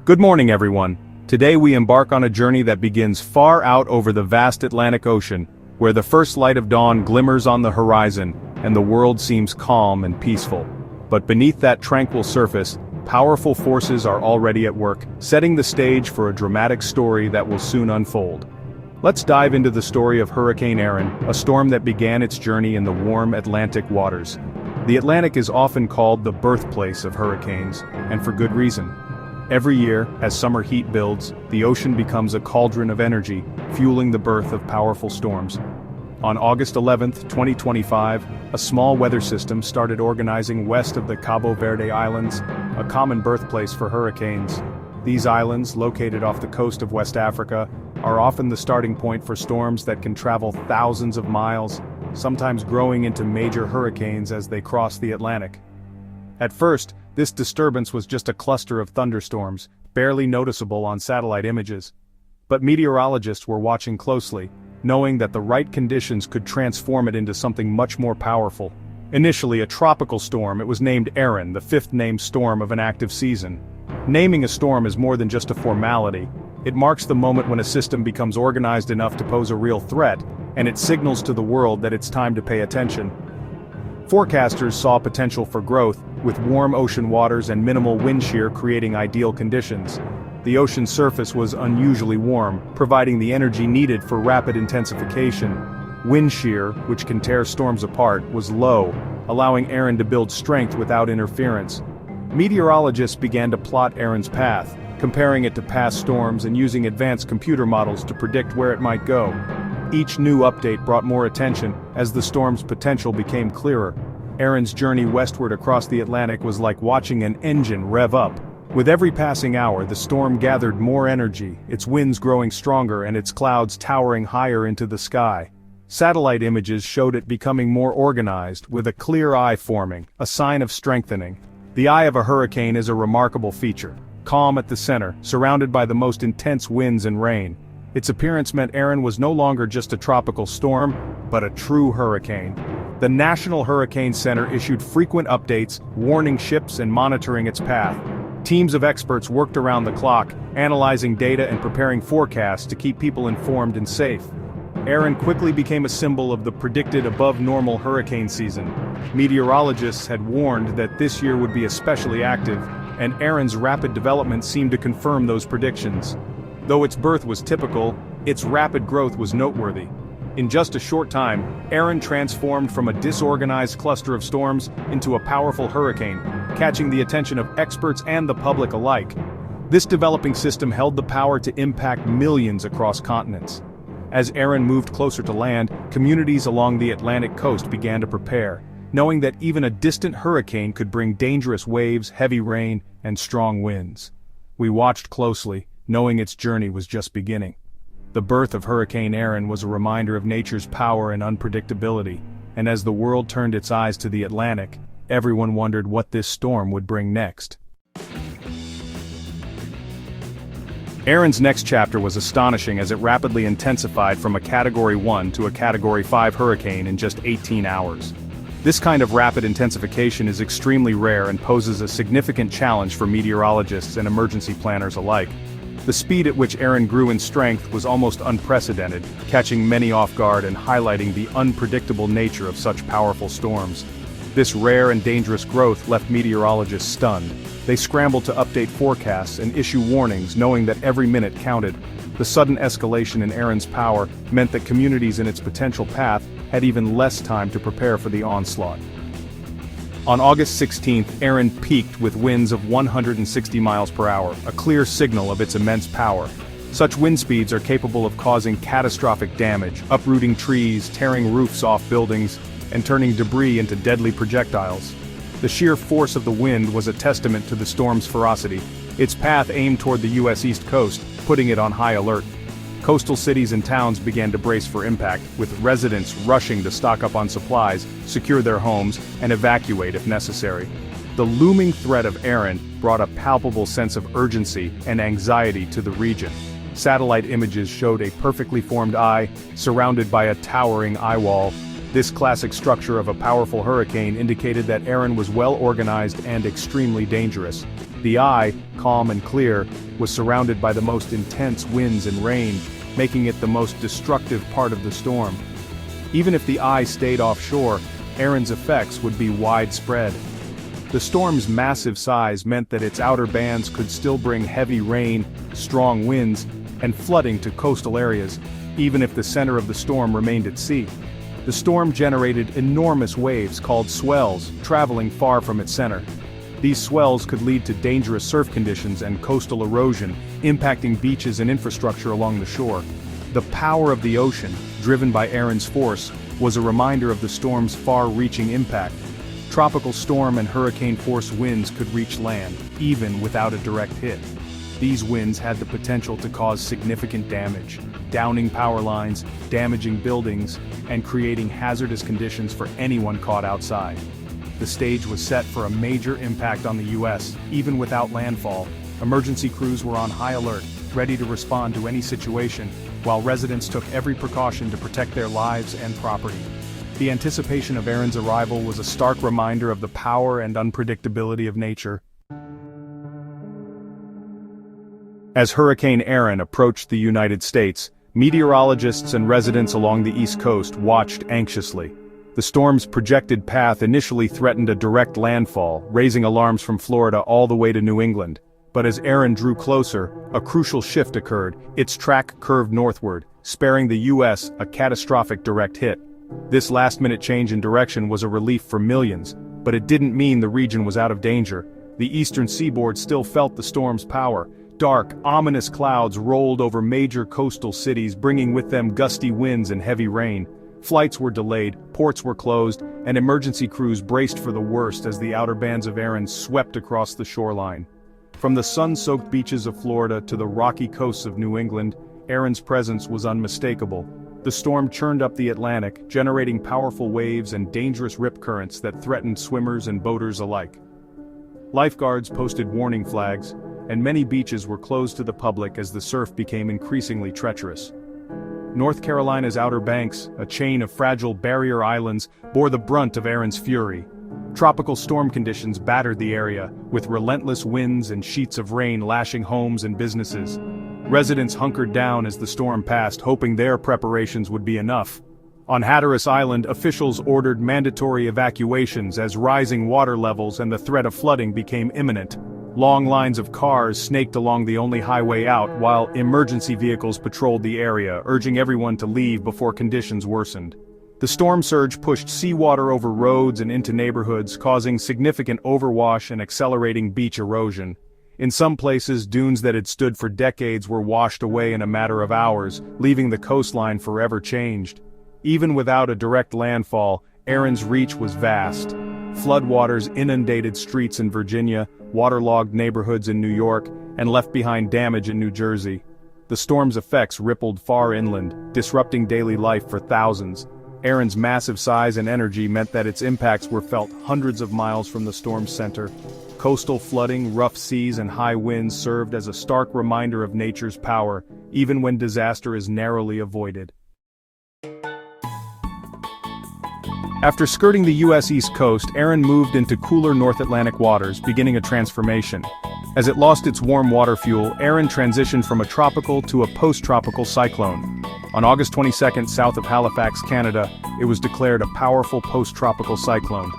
Good morning, everyone. Today we embark on a journey that begins far out over the vast Atlantic Ocean, where the first light of dawn glimmers on the horizon, and the world seems calm and peaceful. But beneath that tranquil surface, powerful forces are already at work, setting the stage for a dramatic story that will soon unfold. Let's dive into the story of Hurricane Erin, a storm that began its journey in the warm Atlantic waters. The Atlantic is often called the birthplace of hurricanes, and for good reason. Every year, as summer heat builds, the ocean becomes a cauldron of energy, fueling the birth of powerful storms. On August 11, 2025, a small weather system started organizing west of the Cabo Verde Islands, a common birthplace for hurricanes. These islands, located off the coast of West Africa, are often the starting point for storms that can travel thousands of miles, sometimes growing into major hurricanes as they cross the Atlantic. At first, this disturbance was just a cluster of thunderstorms, barely noticeable on satellite images. But meteorologists were watching closely, knowing that the right conditions could transform it into something much more powerful. Initially a tropical storm, it was named Erin, the fifth named storm of an active season. Naming a storm is more than just a formality. It marks the moment when a system becomes organized enough to pose a real threat, and it signals to the world that it's time to pay attention. Forecasters saw potential for growth, with warm ocean waters and minimal wind shear creating ideal conditions. The ocean surface was unusually warm, providing the energy needed for rapid intensification. Wind shear, which can tear storms apart, was low, allowing Erin to build strength without interference. Meteorologists began to plot Erin's path, comparing it to past storms and using advanced computer models to predict where it might go. Each new update brought more attention as the storm's potential became clearer. Erin's journey westward across the Atlantic was like watching an engine rev up. With every passing hour, the storm gathered more energy, its winds growing stronger and its clouds towering higher into the sky. Satellite images showed it becoming more organized, with a clear eye forming, a sign of strengthening. The eye of a hurricane is a remarkable feature, calm at the center, surrounded by the most intense winds and rain. Its appearance meant Erin was no longer just a tropical storm, but a true hurricane. The National Hurricane Center issued frequent updates, warning ships and monitoring its path. Teams of experts worked around the clock, analyzing data and preparing forecasts to keep people informed and safe. Erin quickly became a symbol of the predicted above-normal hurricane season. Meteorologists had warned that this year would be especially active, and Erin's rapid development seemed to confirm those predictions. Though its birth was typical, its rapid growth was noteworthy. In just a short time, Erin transformed from a disorganized cluster of storms into a powerful hurricane, catching the attention of experts and the public alike. This developing system held the power to impact millions across continents. As Erin moved closer to land, communities along the Atlantic coast began to prepare, knowing that even a distant hurricane could bring dangerous waves, heavy rain, and strong winds. We watched closely, knowing its journey was just beginning. The birth of Hurricane Erin was a reminder of nature's power and unpredictability, and as the world turned its eyes to the Atlantic, everyone wondered what this storm would bring next. Erin's next chapter was astonishing as it rapidly intensified from a Category 1 to a Category 5 hurricane in just 18 hours. This kind of rapid intensification is extremely rare and poses a significant challenge for meteorologists and emergency planners alike. The speed at which Erin grew in strength was almost unprecedented, catching many off guard and highlighting the unpredictable nature of such powerful storms. This rare and dangerous growth left meteorologists stunned. They scrambled to update forecasts and issue warnings, knowing that every minute counted. The sudden escalation in Erin's power meant that communities in its potential path had even less time to prepare for the onslaught. On August 16, Erin peaked with winds of 160 miles per hour, a clear signal of its immense power. Such wind speeds are capable of causing catastrophic damage, uprooting trees, tearing roofs off buildings, and turning debris into deadly projectiles. The sheer force of the wind was a testament to the storm's ferocity. Its path aimed toward the U.S. East Coast, putting it on high alert. Coastal cities and towns began to brace for impact, with residents rushing to stock up on supplies, secure their homes, and evacuate if necessary. The looming threat of Erin brought a palpable sense of urgency and anxiety to the region. Satellite images showed a perfectly formed eye, surrounded by a towering eye wall, This classic structure of a powerful hurricane indicated that Erin was well organized and extremely dangerous. The eye, calm and clear, was surrounded by the most intense winds and rain, making it the most destructive part of the storm. Even if the eye stayed offshore, Erin's effects would be widespread. The storm's massive size meant that its outer bands could still bring heavy rain, strong winds, and flooding to coastal areas, even if the center of the storm remained at sea. The storm generated enormous waves called swells, traveling far from its center. These swells could lead to dangerous surf conditions and coastal erosion, impacting beaches and infrastructure along the shore. The power of the ocean, driven by Erin's force, was a reminder of the storm's far-reaching impact. Tropical storm and hurricane-force winds could reach land, even without a direct hit. These winds had the potential to cause significant damage, downing power lines, damaging buildings, and creating hazardous conditions for anyone caught outside. The stage was set for a major impact on the U.S., even without landfall. Emergency crews were on high alert, ready to respond to any situation, while residents took every precaution to protect their lives and property. The anticipation of Erin's arrival was a stark reminder of the power and unpredictability of nature. As Hurricane Erin approached the United States, meteorologists and residents along the East Coast watched anxiously. The storm's projected path initially threatened a direct landfall, raising alarms from Florida all the way to New England. But as Erin drew closer, a crucial shift occurred. Its track curved northward, sparing the U.S. a catastrophic direct hit. This last-minute change in direction was a relief for millions, but it didn't mean the region was out of danger. The eastern seaboard still felt the storm's power. Dark, ominous clouds rolled over major coastal cities, bringing with them gusty winds and heavy rain. Flights were delayed, ports were closed, and emergency crews braced for the worst as the outer bands of Erin swept across the shoreline. From the sun-soaked beaches of Florida to the rocky coasts of New England, Erin's presence was unmistakable. The storm churned up the Atlantic, generating powerful waves and dangerous rip currents that threatened swimmers and boaters alike. Lifeguards posted warning flags, and many beaches were closed to the public as the surf became increasingly treacherous. North Carolina's Outer Banks, a chain of fragile barrier islands, bore the brunt of Erin's fury. Tropical storm conditions battered the area, with relentless winds and sheets of rain lashing homes and businesses. Residents hunkered down as the storm passed, hoping their preparations would be enough. On Hatteras Island, officials ordered mandatory evacuations as rising water levels and the threat of flooding became imminent. Long lines of cars snaked along the only highway out, while emergency vehicles patrolled the area, urging everyone to leave before conditions worsened. The storm surge pushed seawater over roads and into neighborhoods, causing significant overwash and accelerating beach erosion. In some places, dunes that had stood for decades were washed away in a matter of hours, leaving the coastline forever changed. Even without a direct landfall, Erin's reach was vast. Floodwaters inundated streets in Virginia, waterlogged neighborhoods in New York, and left behind damage in New Jersey. The storm's effects rippled far inland, disrupting daily life for thousands. Erin's massive size and energy meant that its impacts were felt hundreds of miles from the storm's center. Coastal flooding, rough seas, and high winds served as a stark reminder of nature's power, even when disaster is narrowly avoided. After skirting the U.S. East Coast, Erin moved into cooler North Atlantic waters, beginning a transformation. As it lost its warm water fuel, Erin transitioned from a tropical to a post-tropical cyclone. On August 22, south of Halifax, Canada, it was declared a powerful post-tropical cyclone.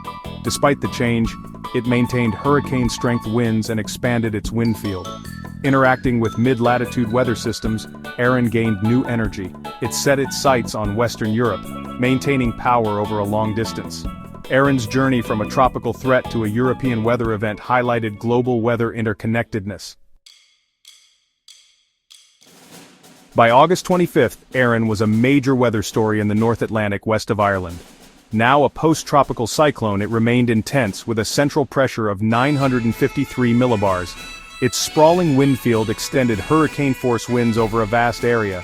Despite the change, it maintained hurricane-strength winds and expanded its wind field. Interacting with mid-latitude weather systems, Erin gained new energy. It set its sights on Western Europe, maintaining power over a long distance. Erin's journey from a tropical threat to a European weather event highlighted global weather interconnectedness. By August 25th, Erin was a major weather story in the North Atlantic west of Ireland. Now a post-tropical cyclone, it remained intense with a central pressure of 953 millibars. Its sprawling wind field extended hurricane-force winds over a vast area.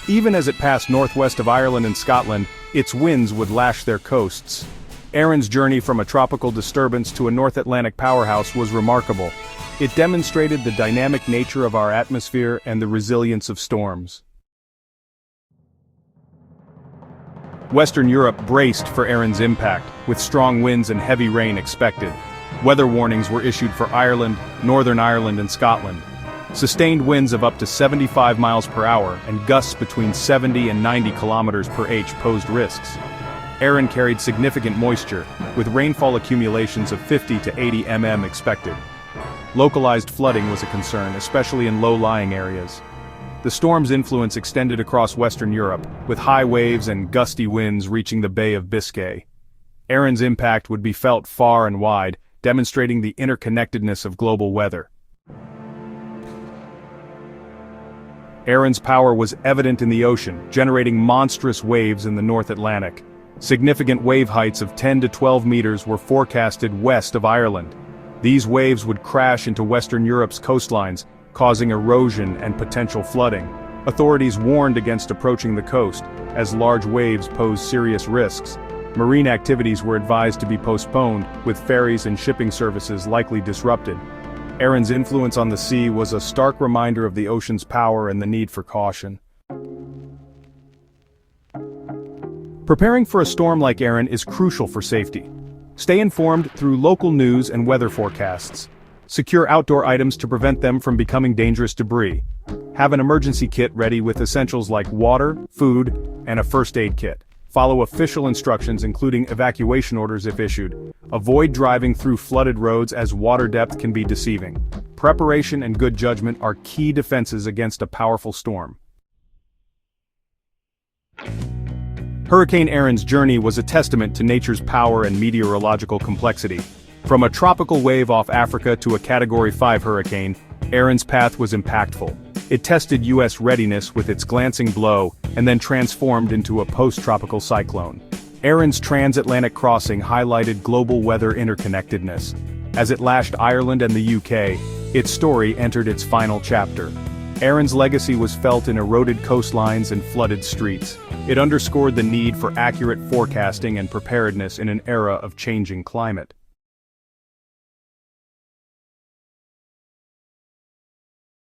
Even as it passed northwest of Ireland and Scotland, its winds would lash their coasts. Erin's journey from a tropical disturbance to a North Atlantic powerhouse was remarkable. It demonstrated the dynamic nature of our atmosphere and the resilience of storms. Western Europe braced for Erin's impact, with strong winds and heavy rain expected. Weather warnings were issued for Ireland, Northern Ireland and Scotland. Sustained winds of up to 75 miles per hour and gusts between 70 and 90 kilometers per h posed risks. Erin carried significant moisture, with rainfall accumulations of 50 to 80 mm expected. Localized flooding was a concern, especially in low-lying areas. The storm's influence extended across Western Europe, with high waves and gusty winds reaching the Bay of Biscay. Erin's impact would be felt far and wide, demonstrating the interconnectedness of global weather. Erin's power was evident in the ocean, generating monstrous waves in the North Atlantic. Significant wave heights of 10 to 12 meters were forecasted west of Ireland. These waves would crash into Western Europe's coastlines, causing erosion and potential flooding. Authorities warned against approaching the coast, as large waves posed serious risks. Marine activities were advised to be postponed, with ferries and shipping services likely disrupted. Erin's influence on the sea was a stark reminder of the ocean's power and the need for caution. Preparing for a storm like Erin is crucial for safety. Stay informed through local news and weather forecasts. Secure outdoor items to prevent them from becoming dangerous debris. Have an emergency kit ready with essentials like water, food, and a first aid kit. Follow official instructions including evacuation orders if issued. Avoid driving through flooded roads as water depth can be deceiving. Preparation and good judgment are key defenses against a powerful storm. Hurricane Erin's journey was a testament to nature's power and meteorological complexity. From a tropical wave off Africa to a Category 5 hurricane, Erin's path was impactful. It tested U.S. readiness with its glancing blow, and then transformed into a post-tropical cyclone. Erin's transatlantic crossing highlighted global weather interconnectedness. As it lashed Ireland and the UK, its story entered its final chapter. Erin's legacy was felt in eroded coastlines and flooded streets. It underscored the need for accurate forecasting and preparedness in an era of changing climate.